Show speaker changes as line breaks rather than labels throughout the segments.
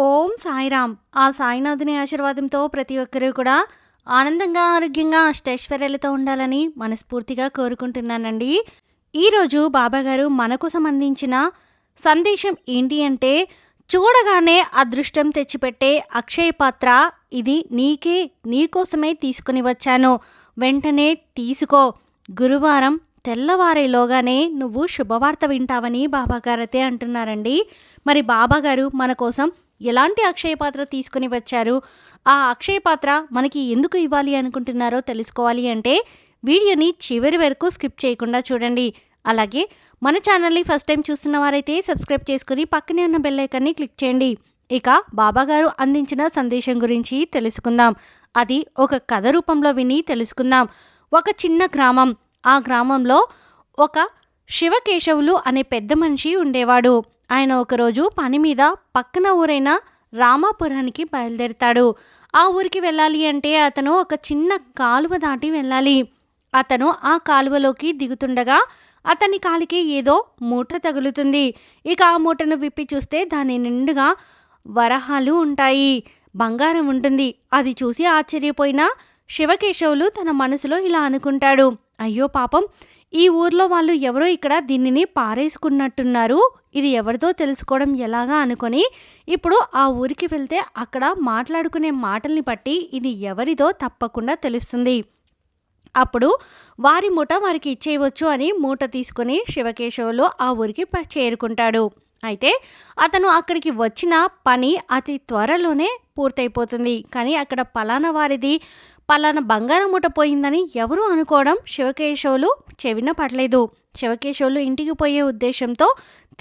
ఓం సాయిరామ్. ఆ సాయినాథుని ఆశీర్వాదంతో ప్రతి ఒక్కరూ కూడా ఆనందంగా, ఆరోగ్యంగా, అష్టైశ్వర్యాలతో ఉండాలని మనస్ఫూర్తిగా కోరుకుంటున్నానండి. ఈరోజు బాబాగారు మన కోసం అందించిన సందేశం ఏంటి అంటే, చూడగానే అదృష్టం తెచ్చిపెట్టే అక్షయ పాత్ర ఇది నీకే, నీకోసమే తీసుకుని వచ్చాను. వెంటనే తీసుకో. గురువారం తెల్లవారేలోగానే నువ్వు శుభవార్త వింటావని బాబాగారైతే అంటున్నారండి. మరి బాబాగారు మన కోసం ఎలాంటి అక్షయ పాత్ర తీసుకుని వచ్చారు, ఆ అక్షయ పాత్ర మనకి ఎందుకు ఇవ్వాలి అనుకుంటున్నారో తెలుసుకోవాలి అంటే వీడియోని చివరి వరకు స్కిప్ చేయకుండా చూడండి. అలాగే మన ఛానల్ని ఫస్ట్ టైం చూస్తున్న వారైతే సబ్స్క్రైబ్ చేసుకుని పక్కనే ఉన్న బెల్ ఐకాన్ని క్లిక్ చేయండి. ఇక బాబాగారు అందించిన సందేశం గురించి తెలుసుకుందాం. అది ఒక కథ రూపంలో విని తెలుసుకుందాం. ఒక చిన్న గ్రామం. ఆ గ్రామంలో ఒక శివకేశవులు అనే పెద్ద మనిషి ఉండేవాడు. ఆయన ఒకరోజు పని మీద పక్కన ఊరైన రామాపురానికి బయలుదేరుతాడు. ఆ ఊరికి వెళ్ళాలి అంటే అతను ఒక చిన్న కాలువ దాటి వెళ్ళాలి. అతను ఆ కాలువలోకి దిగుతుండగా అతని కాలికి ఏదో మూట తగులుతుంది. ఇక ఆ మూటను విప్పి చూస్తే దాని నిండుగా వరహాలు ఉంటాయి, బంగారం ఉంటుంది. అది చూసి ఆశ్చర్యపోయిన శివకేశవులు తన మనసులో ఇలా అనుకుంటాడు, అయ్యో పాపం, ఈ ఊర్లో వాళ్ళు ఎవరో ఇక్కడ దీనిని పారేసుకున్నట్టున్నారు. ఇది ఎవరిదో తెలుసుకోవడం ఎలాగా అనుకొని ఇప్పుడు ఆ ఊరికి వెళ్తే అక్కడ మాట్లాడుకునే మాటల్ని బట్టి ఇది ఎవరిదో తప్పకుండా తెలుస్తుంది. అప్పుడు వారి మూట వారికి ఇచ్చేయవచ్చు అని మూట తీసుకుని శివకేశవులు ఆ ఊరికి చేరుకుంటాడు. అయితే అతను అక్కడికి వచ్చిన పని అతి త్వరలోనే పూర్తయిపోతుంది. కానీ అక్కడ పలానా వారిది పలానా బంగారం మూట పోయిందని ఎవరు అనుకోవడం శివకేశవులు చెవిన పడలేదు. శివకేశవులు ఇంటికి పోయే ఉద్దేశంతో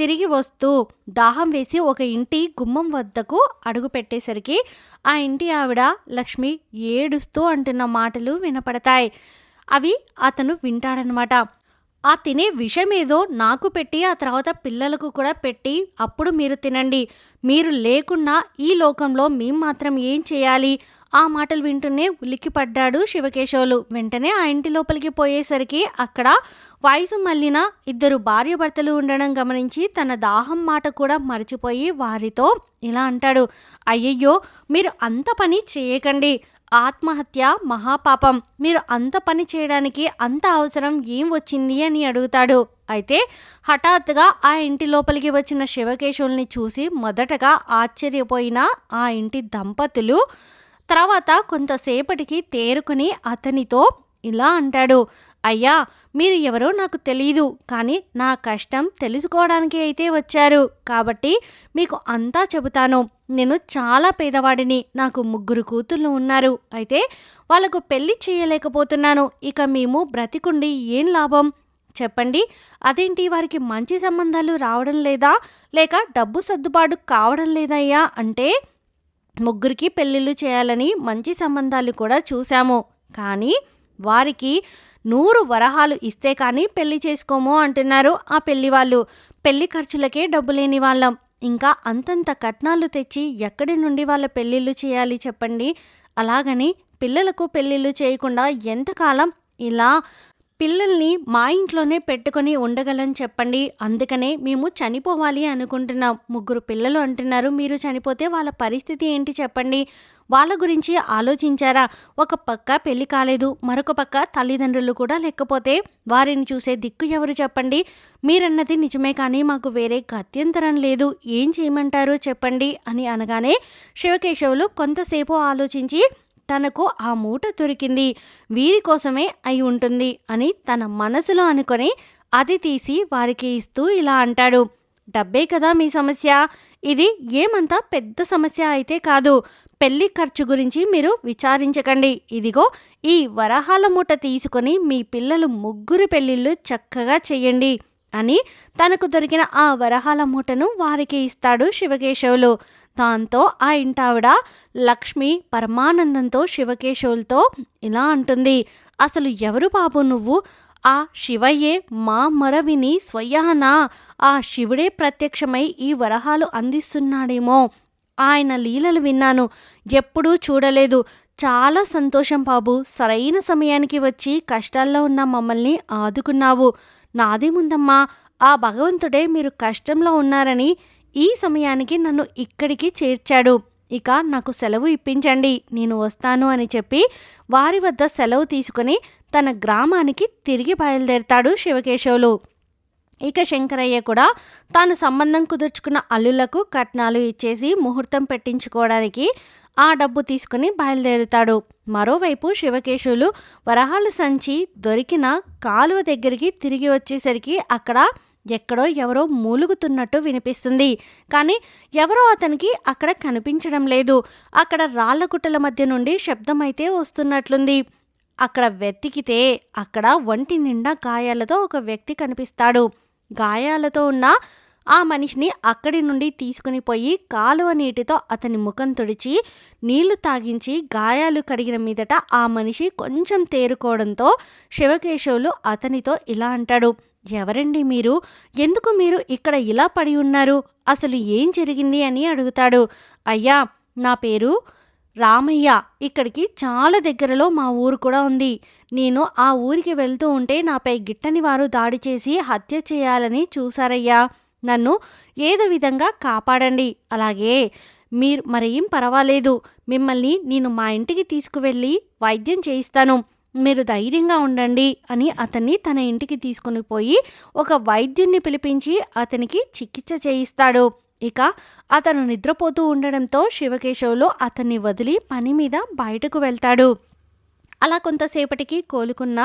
తిరిగి వస్తూ దాహం వేసి ఒక ఇంటి గుమ్మం వద్దకు అడుగు పెట్టేసరికి ఆ ఇంటి ఆవిడ లక్ష్మి ఏడుస్తూ అంటున్న మాటలు వినపడతాయి. అవి అతను వింటాడనమాట. ఆ తినే విషం ఏదో నాకు పెట్టి ఆ తర్వాత పిల్లలకు కూడా పెట్టి అప్పుడు మీరు తినండి. మీరు లేకుండా ఈ లోకంలో మేం మాత్రం ఏం చేయాలి? ఆ మాటలు వింటూనే ఉలిక్కిపడ్డాడు శివకేశవులు. వెంటనే ఆ ఇంటి లోపలికి పోయేసరికి అక్కడ వయసు మళ్ళిన ఇద్దరు భార్యాభర్తలు ఉండడం గమనించి తన దాహం మాట కూడా మర్చిపోయి వారితో ఇలా అంటాడు, అయ్యయ్యో, మీరు అంత పని చేయకండి. ఆత్మహత్య మహాపాపం. మీరు అంత పని చేయడానికి అంత అవసరం ఏం వచ్చింది అని అడుగుతాడు. అయితే హఠాత్తుగా ఆ ఇంటి లోపలికి వచ్చిన శివకేశవుల్ని చూసి మొదటగా ఆశ్చర్యపోయిన ఆ ఇంటి దంపతులు తర్వాత కొంతసేపటికి తేరుకుని అతనితో ఇలా అంటాడు, అయ్యా, మీరు ఎవరో నాకు తెలీదు, కానీ నా కష్టం తెలుసుకోవడానికి అయితే వచ్చారు కాబట్టి మీకు అంతా చెబుతాను. నేను చాలా పేదవాడిని. నాకు 3 కూతుళ్ళు ఉన్నారు. అయితే వాళ్ళకు పెళ్లి చేయలేకపోతున్నాను. ఇక మేము బ్రతికుండి ఏం లాభం చెప్పండి? అదేంటి, వారికి మంచి సంబంధాలు రావడం లేదా, లేక డబ్బు సర్దుబాటు కావడం లేదయ్యా అంటే 3కి పెళ్ళిళ్ళు చేయాలని మంచి సంబంధాలు కూడా చూశాము. కానీ వారికి 100 వరహాలు ఇస్తే కానీ పెళ్లి చేసుకోము అంటున్నారు ఆ పెళ్లి వాళ్ళు. పెళ్లి ఖర్చులకే డబ్బు లేని వాళ్ళం. ఇంకా అంతంత కట్నాలు తెచ్చి ఎక్కడి నుండి వాళ్ళ పెళ్ళిళ్ళు చేయాలి చెప్పండి? అలాగని పిల్లలకు పెళ్ళిళ్ళు చేయకుండా ఎంతకాలం ఇలా పిల్లల్ని మా ఇంట్లోనే పెట్టుకొని ఉండగలని చెప్పండి? అందుకనే మేము చనిపోవాలి అనుకుంటున్నాం. 3 పిల్లలు అంటున్నారు. మీరు చనిపోతే వాళ్ళ పరిస్థితి ఏంటి చెప్పండి? వాళ్ళ గురించి ఆలోచించారా? ఒక పక్క పెళ్లి కాలేదు, మరొక పక్క తల్లిదండ్రులు కూడా లేకపోతే వారిని చూసే దిక్కు ఎవరు చెప్పండి? మీరన్నది నిజమే, కానీ మాకు వేరే గత్యంతరం లేదు. ఏం చేయమంటారో చెప్పండి అని అనగానే శివకేశవులు కొంతసేపు ఆలోచించి తనకు ఆ మూట దొరికింది, వీరి కోసమే అయి ఉంటుంది అని తన మనసులో అనుకొని అది తీసి వారికి ఇస్తూ ఇలా అంటాడు, డబ్బే కదా మీ సమస్య. ఇది ఏమంత పెద్ద సమస్య అయితే కాదు. పెళ్లి ఖర్చు గురించి మీరు విచారించకండి. ఇదిగో ఈ వరహాల మూట తీసుకొని మీ పిల్లలు 3 పెళ్ళిళ్ళు చక్కగా చెయ్యండి అని తనకు దొరికిన ఆ వరహాల మూటను వారికి ఇస్తాడు శివకేశవులు. దాంతో ఆ ఇంటావిడ లక్ష్మి పరమానందంతో శివకేశవులతో ఇలా అంటుంది, అసలు ఎవరు బాబు నువ్వు? ఆ శివయ్యే మా మొర విని స్వయాన ఆ శివుడే ప్రత్యక్షమై ఈ వరహాలు అందిస్తున్నాడేమో. ఆయన లీలలు విన్నాను, ఎప్పుడూ చూడలేదు. చాలా సంతోషం బాబు. సరైన సమయానికి వచ్చి కష్టాల్లో ఉన్న మమ్మల్ని ఆదుకున్నావు. నాదేముందమ్మా, ఆ భగవంతుడే మీరు కష్టంలో ఉన్నారని ఈ సమయానికి నన్ను ఇక్కడికి చేర్చాడు. ఇక నాకు సెలవు ఇప్పించండి, నేను వస్తాను అని చెప్పి వారి వద్ద సెలవు తీసుకుని తన గ్రామానికి తిరిగి బయలుదేరతాడు శివకేశవులు. ఇక శంకరయ్య కూడా తాను సంబంధం కుదుర్చుకున్న అల్లులకు కట్నాలు ఇచ్చేసి ముహూర్తం పెట్టించుకోవడానికి ఆ డబ్బు తీసుకుని బయలుదేరుతాడు. మరోవైపు శివకేశవులు వరహాల సంచి దొరికిన కాలువ దగ్గరికి తిరిగి వచ్చేసరికి అక్కడ ఎక్కడో ఎవరో మూలుగుతున్నట్టు వినిపిస్తుంది. కానీ ఎవరో అతనికి అక్కడ కనిపించడం లేదు. అక్కడ రాళ్లగుట్టల మధ్య నుండి శబ్దం అయితే వస్తున్నట్లుంది. అక్కడ వెతికితే అక్కడ ఒంటి నిండా గాయాలతో ఒక వ్యక్తి కనిపిస్తాడు. గాయాలతో ఉన్న ఆ మనిషిని అక్కడి నుండి తీసుకుని పోయి కాలువ నీటితో అతని ముఖం తుడిచి నీళ్లు తాగించి గాయాలు కడిగిన మీదట ఆ మనిషి కొంచెం తేరుకోవడంతో శివకేశవులు అతనితో ఇలా అంటాడు, ఎవరండి మీరు? ఎందుకు మీరు ఇక్కడ ఇలా పడి ఉన్నారు? అసలు ఏం జరిగింది అని అడుగుతాడు. అయ్యా, నా పేరు రామయ్య. ఇక్కడికి చాలా దగ్గరలో మా ఊరు కూడా ఉంది. నేను ఆ ఊరికి వెళ్తూ ఉంటే నాపై గిట్టని వారు దాడి చేసి హత్య చేయాలని చూశారయ్యా. నన్ను ఏదో విధంగా కాపాడండి. అలాగే మీరు మరేం పర్వాలేదు, మిమ్మల్ని నేను మా ఇంటికి తీసుకువెళ్ళి వైద్యం చేయిస్తాను, మీరు ధైర్యంగా ఉండండి అని అతన్ని తన ఇంటికి తీసుకుని పోయి ఒక వైద్యుణ్ణి పిలిపించి అతనికి చికిత్స చేయిస్తాడు. ఇక అతను నిద్రపోతూ ఉండడంతో శివకేశవులు అతన్ని వదిలి పని మీద బయటకు వెళ్తాడు. అలా కొంతసేపటికి కోలుకున్న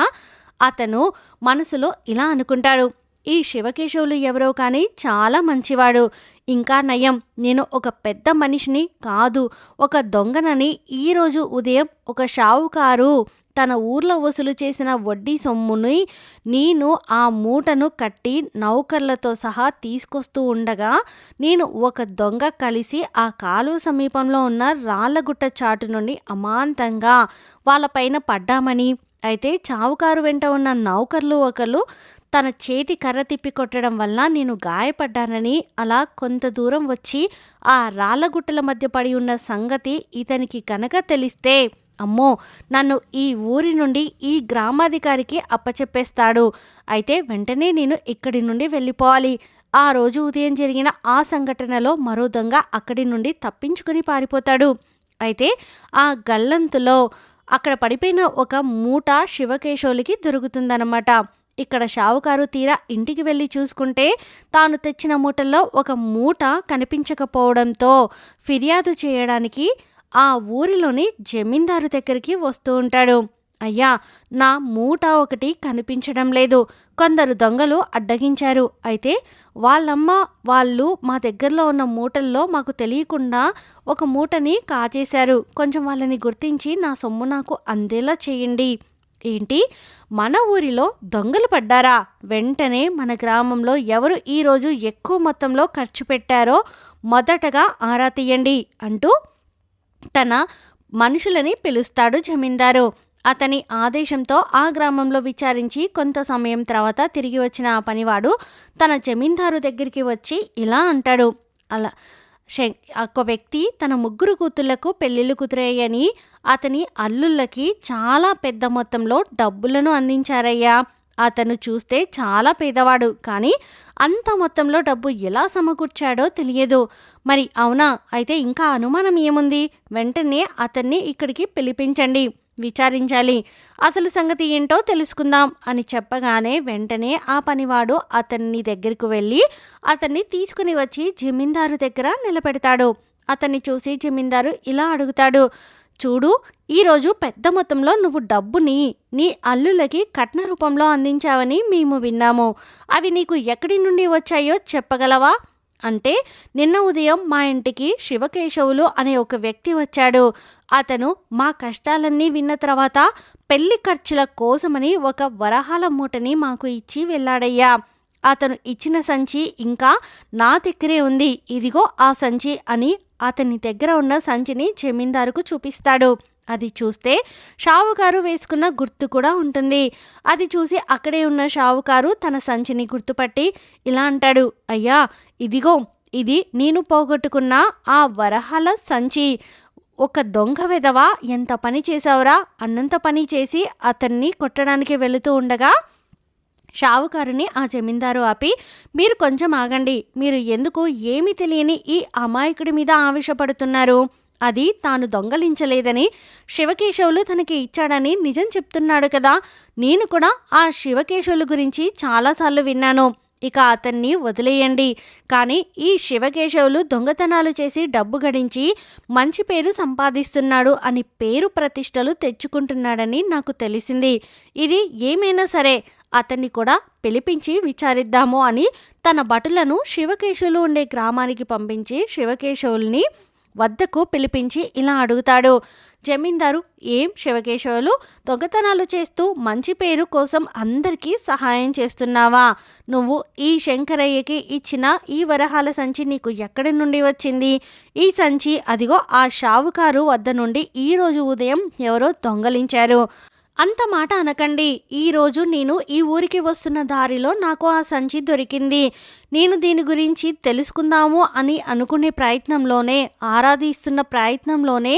అతను మనసులో ఇలా అనుకుంటాడు, ఈ శివకేశవులు ఎవరో కానీ చాలా మంచివాడు. ఇంకా నయం, నేను ఒక పెద్ద మనిషిని కాదు, ఒక దొంగనని ఈరోజు ఉదయం ఒక షావుకారు తన ఊర్లో వసూలు చేసిన వడ్డీ సొమ్ముని నేను ఆ మూటను కట్టి నౌకర్లతో సహా తీసుకొస్తూ ఉండగా నేను ఒక దొంగ కలిసి ఆ కాలువ సమీపంలో ఉన్న రాళ్లగుట్ట చాటు నుండి అమాంతంగా వాళ్ళపైన పడ్డామని, అయితే చావుకారు వెంట ఉన్న నౌకర్లు ఒకళ్ళు తన చేతి కర్ర తిప్పి కొట్టడం వల్ల నేను గాయపడ్డానని, అలా కొంత దూరం వచ్చి ఆ రాళ్లగుట్టల మధ్య పడి ఉన్న సంగతి ఇతనికి కనుక తెలిస్తే అమ్మో, నన్ను ఈ ఊరి నుండి ఈ గ్రామాధికారికి అప్పచెప్పేస్తాడు. అయితే వెంటనే నేను ఇక్కడి నుండి వెళ్ళిపోవాలి. ఆ రోజు ఉదయం జరిగిన ఆ సంఘటనలో మరో దొంగ అక్కడి నుండి తప్పించుకుని పారిపోతాడు. అయితే ఆ గల్లంతులో అక్కడ పడిపోయిన ఒక మూట శివకేశవులకి దొరుకుతుందన్నమాట. ఇక్కడ షావుకారు తీరా ఇంటికి వెళ్ళి చూసుకుంటే తాను తెచ్చిన మూటల్లో ఒక మూట కనిపించకపోవడంతో ఫిర్యాదు చేయడానికి ఆ ఊరిలోని జమీందారు దగ్గరికి వస్తూ ఉంటాడు. అయ్యా, నా మూట ఒకటి కనిపించడం లేదు, కొందరు దొంగలు అడ్డగించారు. అయితే వాళ్ళు మా దగ్గరలో ఉన్న మూటల్లో మాకు తెలియకుండా ఒక మూటని కాజేశారు. కొంచెం వాళ్ళని గుర్తించి నా సొమ్ము నాకు అందేలా చేయండి. ఏంటి, మన ఊరిలో దొంగలు పడ్డారా? వెంటనే మన గ్రామంలో ఎవరు ఈరోజు ఎక్కువ మొత్తంలో ఖర్చు పెట్టారో మొదటగా ఆరా తీయండి అంటూ తన మనుషులని పిలుస్తాడు జమీందారు. అతని ఆదేశంతో ఆ గ్రామంలో విచారించి కొంత సమయం తర్వాత తిరిగి వచ్చిన ఆ పనివాడు తన జమీందారు దగ్గరికి వచ్చి ఇలా అంటాడు, అలా ఒక వ్యక్తి తన 3 కూతుళ్లకు పెళ్లిళ్ళు కుదిరాయని అతని అల్లుళ్ళకి చాలా పెద్ద మొత్తంలో డబ్బులను అందించారయ్యా. అతను చూస్తే చాలా పేదవాడు, కానీ అంత మొత్తంలో డబ్బు ఎలా సమకూర్చాడో తెలియదు. మరి అవునా? అయితే ఇంకా అనుమానం ఏముంది? వెంటనే అతన్ని ఇక్కడికి పిలిపించండి, విచారించాలి, అసలు సంగతి ఏంటో తెలుసుకుందాం అని చెప్పగానే వెంటనే ఆ పనివాడు అతన్ని దగ్గరకు వెళ్ళి అతన్ని తీసుకుని వచ్చి జమీందారు దగ్గర నిలబెడతాడు. అతన్ని చూసి జమీందారు ఇలా అడుగుతాడు, చూడు, ఈరోజు పెద్ద మొత్తంలో నువ్వు డబ్బుని నీ అల్లులకి కట్న రూపంలో అందించావని మేము విన్నాము. అవి నీకు ఎక్కడి నుండి వచ్చాయో చెప్పగలవా? అంటే నిన్న ఉదయం మా ఇంటికి శివకేశవులు అనే ఒక వ్యక్తి వచ్చాడు. అతను మా కష్టాలన్నీ విన్న తర్వాత పెళ్లి ఖర్చుల కోసమని ఒక వరహాల మూటని మాకు ఇచ్చి వెళ్ళాడయ్యా. అతను ఇచ్చిన సంచి ఇంకా నా దగ్గరే ఉంది. ఇదిగో ఆ సంచి అని అతని దగ్గర ఉన్న సంచిని జమీందారుకు చూపిస్తాడు. అది చూస్తే షావుకారు వేసుకున్న గుర్తు కూడా ఉంటుంది. అది చూసి అక్కడే ఉన్న షావుకారు తన సంచిని గుర్తుపట్టి ఇలా అంటాడు, అయ్యా, ఇదిగో ఇది నేను పోగొట్టుకున్న ఆ వరహాల సంచి. ఒక దొంగ వెధవ ఎంత పని చేశావురా? అన్నంత పని చేసి అతన్ని కొట్టడానికి వెళుతూ ఉండగా షావుకారుని ఆ జమీందారు ఆపి, మీరు కొంచెం ఆగండి. మీరు ఎందుకు ఏమీ తెలియని ఈ అమాయకుడి మీద ఆవేశపడుతున్నారు? అది తాను దొంగలించలేదని, శివకేశవులు తనకి ఇచ్చాడని నిజం చెప్తున్నాడు కదా. నేను కూడా ఆ శివకేశవుల గురించి చాలాసార్లు విన్నాను. ఇక అతన్ని వదిలేయండి. కానీ ఈ శివకేశవులు దొంగతనాలు చేసి డబ్బు గడించి మంచి పేరు సంపాదిస్తున్నాడు అని పేరు ప్రతిష్టలు తెచ్చుకుంటున్నాడని నాకు తెలిసింది. ఇది ఏమైనా సరే అతన్ని కూడా పిలిపించి విచారిద్దాము అని తన భటులను శివకేశవులు ఉండే గ్రామానికి పంపించి శివకేశవుల్ని వద్దకు పిలిపించి ఇలా అడుగుతాడు. జమీందారు, ఏం శివకేశవులు, దొంగతనాలు చేస్తూ మంచి పేరు కోసం అందరికీ సహాయం చేస్తున్నావా? నువ్వు ఈ శంకరయ్యకి ఇచ్చిన ఈ వరహాల సంచి నీకు ఎక్కడి నుండి వచ్చింది? ఈ సంచి అదిగో ఆ షావుకారు వద్ద నుండి ఈరోజు ఉదయం ఎవరో దొంగలించారు. అంత మాట అనకండి. ఈరోజు నేను ఈ ఊరికి వస్తున్న దారిలో నాకు ఆ సంచి దొరికింది. నేను దీని గురించి తెలుసుకుందాము అని అనుకునే ప్రయత్నంలోనే, ఆరాధిస్తున్న ప్రయత్నంలోనే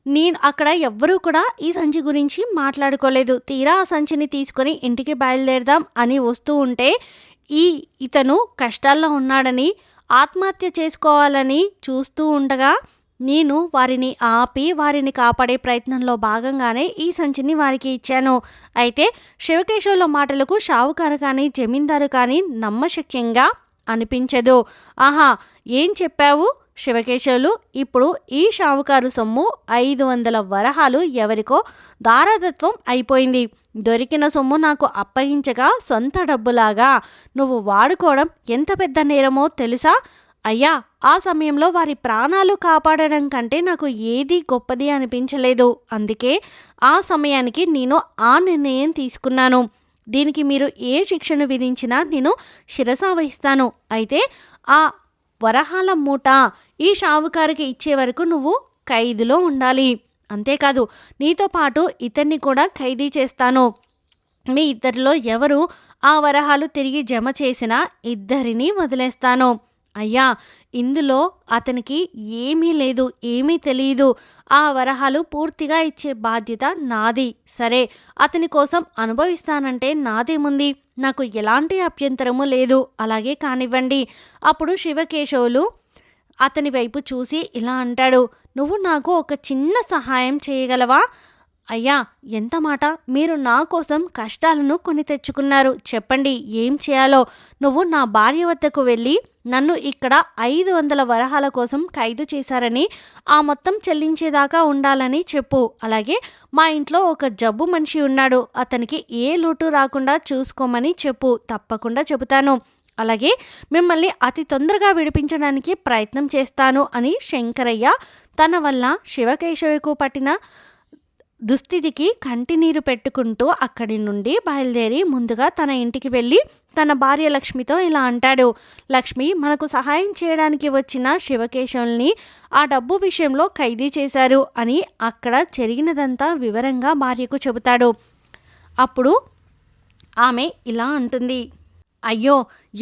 నేను అక్కడ ఎవ్వరూ కూడా ఈ సంచి గురించి మాట్లాడుకోలేదు. తీరా ఆ సంచిని తీసుకొని ఇంటికి బయలుదేరదాం అని వస్తూ ఉంటే ఇతను కష్టాల్లో ఉన్నాడని, ఆత్మహత్య చేసుకోవాలని చూస్తూ ఉండగా నేను వారిని ఆపి వారిని కాపాడే ప్రయత్నంలో భాగంగానే ఈ సంచిని వారికి ఇచ్చాను. అయితే శివకేశవుల మాటలకు షావుకారు కానీ జమీందారు కానీ నమ్మశక్యంగా అనిపించదు. ఆహా, ఏం చెప్పావు శివకేశవులు? ఇప్పుడు ఈ షావుకారు సొమ్ము 500 వరహాలు ఎవరికో దారాదత్వం అయిపోయింది. దొరికిన సొమ్ము నాకు అప్పగించగా సొంత డబ్బులాగా నువ్వు వాడుకోవడం ఎంత పెద్ద నేరమో తెలుసా? అయ్యా, ఆ సమయంలో వారి ప్రాణాలు కాపాడడం కంటే నాకు ఏదీ గొప్పది అనిపించలేదు. అందుకే ఆ సమయానికి నేను ఆ నిర్ణయం తీసుకున్నాను. దీనికి మీరు ఏ శిక్షను విధించినా నేను శిరసావహిస్తాను. అయితే ఆ వరహాల మూట ఈ షావుకారికి ఇచ్చే వరకు నువ్వు ఖైదులో ఉండాలి. అంతేకాదు, నీతో పాటు ఇతన్ని కూడా ఖైదీ చేస్తాను. మీ ఇద్దరిలో ఎవరు ఆ వరహాలు తిరిగి జమ చేసినా ఇద్దరిని వదిలేస్తాను. అయ్యా, ఇందులో అతనికి ఏమీ లేదు, ఏమీ తెలియదు. ఆ వరహాలు పూర్తిగా ఇచ్చే బాధ్యత నాది. సరే, అతని కోసం అనుభవిస్తానంటే నాదేముంది? నాకు ఎలాంటి అభ్యంతరము లేదు. అలాగే కానివ్వండి. అప్పుడు శివకేశవులు అతని వైపు చూసి ఇలా అంటాడు, నువ్వు నాకు ఒక చిన్న సహాయం చేయగలవా? అయ్యా, ఎంత మాట! మీరు నా కోసం కష్టాలను కొని తెచ్చుకున్నారు. చెప్పండి, ఏం చేయాలో? నువ్వు నా భార్య వద్దకు వెళ్ళి నన్ను ఇక్కడ 500 వరహాల కోసం ఖైదు చేశారని, ఆ మొత్తం చెల్లించేదాకా ఉండాలని చెప్పు. అలాగే మా ఇంట్లో ఒక జబ్బు మనిషి ఉన్నాడు, అతనికి ఏ లోటు రాకుండా చూసుకోమని చెప్పు. తప్పకుండా చెబుతాను. అలాగే మిమ్మల్ని అతి తొందరగా విడిపించడానికి ప్రయత్నం చేస్తాను అని శంకరయ్య తన వల్ల శివకేశవకు పట్టిన దుస్థితికి కంటినీరు పెట్టుకుంటూ అక్కడి నుండి బయలుదేరి ముందుగా తన ఇంటికి వెళ్ళి తన భార్య లక్ష్మితో ఇలా అంటాడు. లక్ష్మి, మనకు సహాయం చేయడానికి వచ్చిన శివకేశవుల్ని ఆ డబ్బు విషయంలో ఖైదీ చేశారు అని అక్కడ జరిగినదంతా వివరంగా భార్యకు చెబుతాడు. అప్పుడు ఆమె ఇలా అంటుంది, అయ్యో,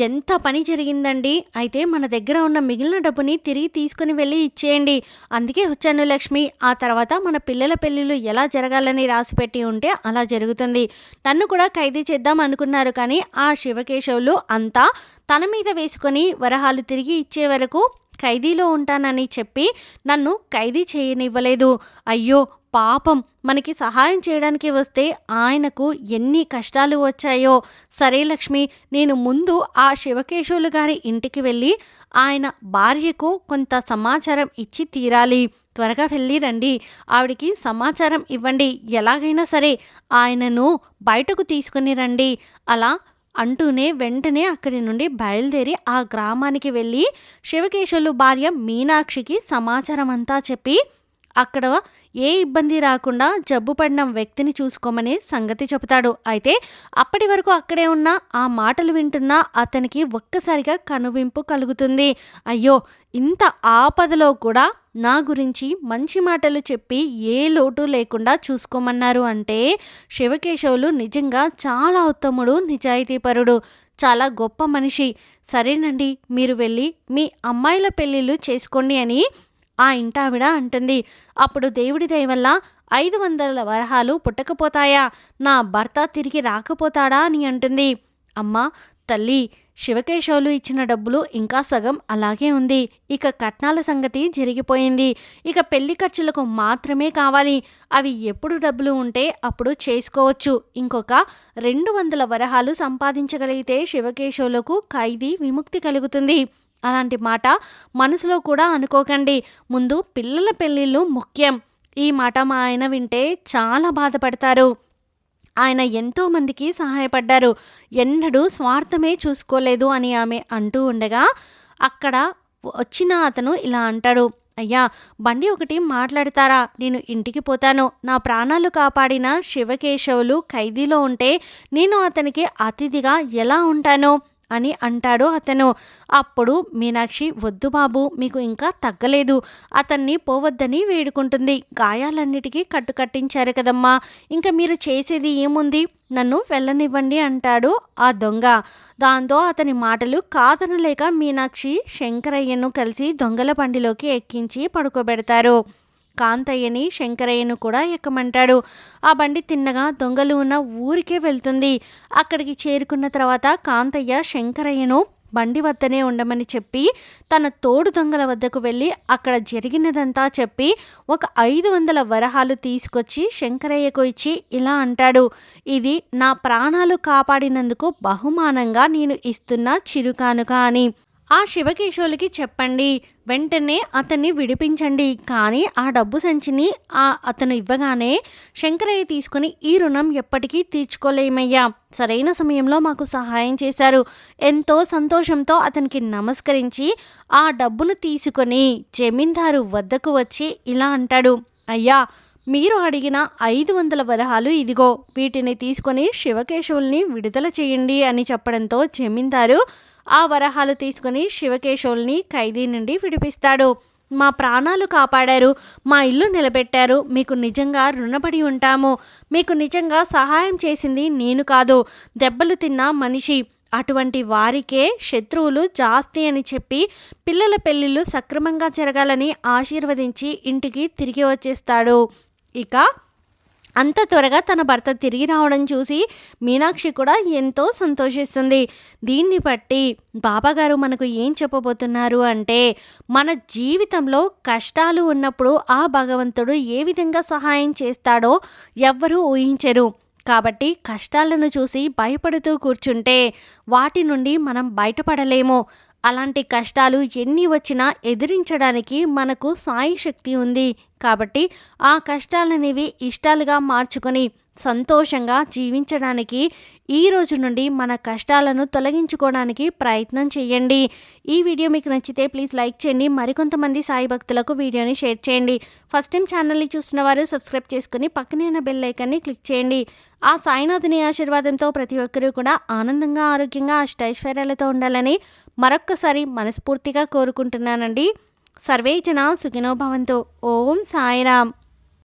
ఎంత పని జరిగిందండి. అయితే మన దగ్గర ఉన్న మిగిలిన డబ్బుని తిరిగి తీసుకుని వెళ్ళి ఇచ్చేయండి. అందుకే వచ్చాను లక్ష్మి. ఆ తర్వాత మన పిల్లల పెళ్ళిళ్ళు ఎలా జరగాలని రాసిపెట్టి ఉంటే అలా జరుగుతుంది. నన్ను కూడా ఖైదీ చేద్దాం అనుకున్నారు, కానీ ఆ శివకేశవులు అంతా తన మీద వేసుకొని వరహాలు తిరిగి ఇచ్చే వరకు ఖైదీలో ఉంటానని చెప్పి నన్ను ఖైదీ చేయనివ్వలేదు. అయ్యో పాపం, మనకి సహాయం చేయడానికి వస్తే ఆయనకు ఎన్ని కష్టాలు వచ్చాయో. సరే లక్ష్మి, నేను ముందు ఆ శివకేశవులు గారి ఇంటికి వెళ్ళి ఆయన భార్యకు కొంత సమాచారం ఇచ్చి తీరాలి. త్వరగా వెళ్ళి రండి, ఆవిడికి సమాచారం ఇవ్వండి. ఎలాగైనా సరే ఆయనను బయటకు తీసుకుని రండి. అలా అంటూనే వెంటనే అక్కడి నుండి బయలుదేరి ఆ గ్రామానికి వెళ్ళి శివకేశవులు భార్య మీనాక్షికి సమాచారం అంతా చెప్పి అక్కడ ఏ ఇబ్బంది రాకుండా జబ్బు పడిన వ్యక్తిని చూసుకోమనే సంగతి చెబుతాడు. అయితే అప్పటి వరకు అక్కడే ఉన్న ఆ మాటలు వింటున్న అతనికి ఒక్కసారిగా కనువింపు కలుగుతుంది. అయ్యో, ఇంత ఆపదలో కూడా నా గురించి మంచి మాటలు చెప్పి ఏ లోటు లేకుండా చూసుకోమన్నారు అంటే శివకేశవులు నిజంగా చాలా ఉత్తముడు, నిజాయితీపరుడు, చాలా గొప్ప మనిషి. సరేనండి, మీరు వెళ్ళి మీ అమ్మాయిల పెళ్ళిళ్ళు చేసుకోండి అని ఆ ఇంటావిడ అంటుంది. అప్పుడు దేవుడి దయ వల్ల 500 వరహాలు పుట్టకపోతాయా? నా భర్త తిరిగి రాకపోతాడా అని అంటుంది. అమ్మా తల్లి, శివకేశవులు ఇచ్చిన డబ్బులు ఇంకా సగం అలాగే ఉంది. ఇక కట్నాల సంగతి జరిగిపోయింది. ఇక పెళ్లి ఖర్చులకు మాత్రమే కావాలి. అవి ఎప్పుడు డబ్బులు ఉంటే అప్పుడు చేసుకోవచ్చు. ఇంకొక 200 వరహాలు సంపాదించగలిగితే శివకేశవులకు ఖైదీ విముక్తి కలుగుతుంది. అలాంటి మాట మనసులో కూడా అనుకోకండి. ముందు పిల్లల పెళ్ళిళ్ళు ముఖ్యం. ఈ మాట మా ఆయన వింటే చాలా బాధపడతారు. ఆయన ఎంతో మందికి సహాయపడ్డారు. ఎన్నడూ స్వార్థమే చూసుకోలేదు అని ఆమె అంటూ ఉండగా అక్కడ వచ్చిన అతను ఇలా అంటాడు. అయ్యా, బండి ఒకటి మాట్లాడతారా? నేను ఇంటికి పోతాను. నా ప్రాణాలు కాపాడిన శివకేశవులు ఖైదీలో ఉంటే నేను అతనికి అతిథిగా ఎలా ఉంటాను అని అంటాడు అతను. అప్పుడు మీనాక్షి, వద్దు బాబు, మీకు ఇంకా తగ్గలేదు. అతన్ని పోవద్దని వేడుకుంటుంది. గాయాలన్నిటికీ కట్టించారు కదమ్మా, ఇంకా మీరు చేసేది ఏముంది? నన్ను వెళ్ళనివ్వండి అంటాడు ఆ దొంగ. దాంతో అతని మాటలు కాదనలేక మీనాక్షి శంకరయ్యను కలిసి దొంగల బండిలోకి ఎక్కించి పడుకోబెడతారు. కాంతయ్యని శంకరయ్యను కూడా ఎక్కమంటాడు. ఆ బండి తిన్నగా దొంగలు ఉన్న ఊరికే వెళ్తుంది. అక్కడికి చేరుకున్న తర్వాత కాంతయ్య శంకరయ్యను బండి వద్దనే ఉండమని చెప్పి తన తోడు దొంగల వద్దకు వెళ్ళి అక్కడ జరిగినదంతా చెప్పి ఒక 500 వరహాలు తీసుకొచ్చి శంకరయ్యకు ఇచ్చి ఇలా అంటాడు. ఇది నా ప్రాణాలు కాపాడినందుకు బహుమానంగా నేను ఇస్తున్న చిరుకానుక అని. ఆ శివకేశవులకి చెప్పండి, వెంటనే అతన్ని విడిపించండి. కానీ ఆ డబ్బు సంచిని అతను ఇవ్వగానే శంకరయ్య తీసుకుని, ఈ రుణం ఎప్పటికీ తీర్చుకోలేమయ్యా, సరైన సమయంలో మాకు సహాయం చేశారు. ఎంతో సంతోషంతో అతనికి నమస్కరించి ఆ డబ్బును తీసుకొని జమీందారు వద్దకు వచ్చి ఇలా అంటాడు. అయ్యా, మీరు అడిగిన 500 వరహాలు ఇదిగో, వీటిని తీసుకొని శివకేశవుల్ని విడుదల చేయండి అని చెప్పడంతో జమీందారు ఆ వరహాలు తీసుకుని శివకేశవుల్ని ఖైదీ నుండి విడిపిస్తాడు. మా ప్రాణాలు కాపాడారు, మా ఇల్లు నిలబెట్టారు, మీకు నిజంగా రుణపడి ఉంటాము. మీకు నిజంగా సహాయం చేసింది నేను కాదు, దెబ్బలు తిన్న మనిషి. అటువంటి వారికే శత్రువులు జాస్తి అని చెప్పి పిల్లల పెళ్ళిళ్ళు సక్రమంగా జరగాలని ఆశీర్వదించి ఇంటికి తిరిగి వచ్చేస్తాడు. ఇక అంత త్వరగా తన భర్త తిరిగి రావడం చూసి మీనాక్షి కూడా ఎంతో సంతోషిస్తుంది. దీన్ని బట్టి బాబాగారు మనకు ఏం చెప్పబోతున్నారు అంటే, మన జీవితంలో కష్టాలు ఉన్నప్పుడు ఆ భగవంతుడు ఏ విధంగా సహాయం చేస్తాడో ఎవ్వరూ ఊహించరు. కాబట్టి కష్టాలను చూసి భయపడుతూ కూర్చుంటే వాటి నుండి మనం బయటపడలేము. అలాంటి కష్టాలు ఎన్ని వచ్చినా ఎదిరించడానికి మనకు సాయి శక్తి ఉంది. కాబట్టి ఆ కష్టాలనేవి ఇష్టాలుగా మార్చుకొని సంతోషంగా జీవించడానికి ఈ రోజు నుండి మన కష్టాలను తొలగించుకోవడానికి ప్రయత్నం చేయండి. ఈ వీడియో మీకు నచ్చితే ప్లీజ్ లైక్ చేయండి. మరికొంతమంది సాయి భక్తులకు వీడియోని షేర్ చేయండి. ఫస్ట్ టైం ఛానల్ని చూస్తున్న వారు సబ్స్క్రైబ్ చేసుకుని పక్కనే ఉన్న బెల్ ఐకాన్ని క్లిక్ చేయండి. ఆ సాయినాథుని ఆశీర్వాదంతో ప్రతి ఒక్కరూ కూడా ఆనందంగా, ఆరోగ్యంగా, అష్టైశ్వర్యాలతో ఉండాలని మరొక్కసారి మనస్ఫూర్తిగా కోరుకుంటున్నానండి. సర్వే జన సుఖినో భవంతు. ఓం సాయిరామ్.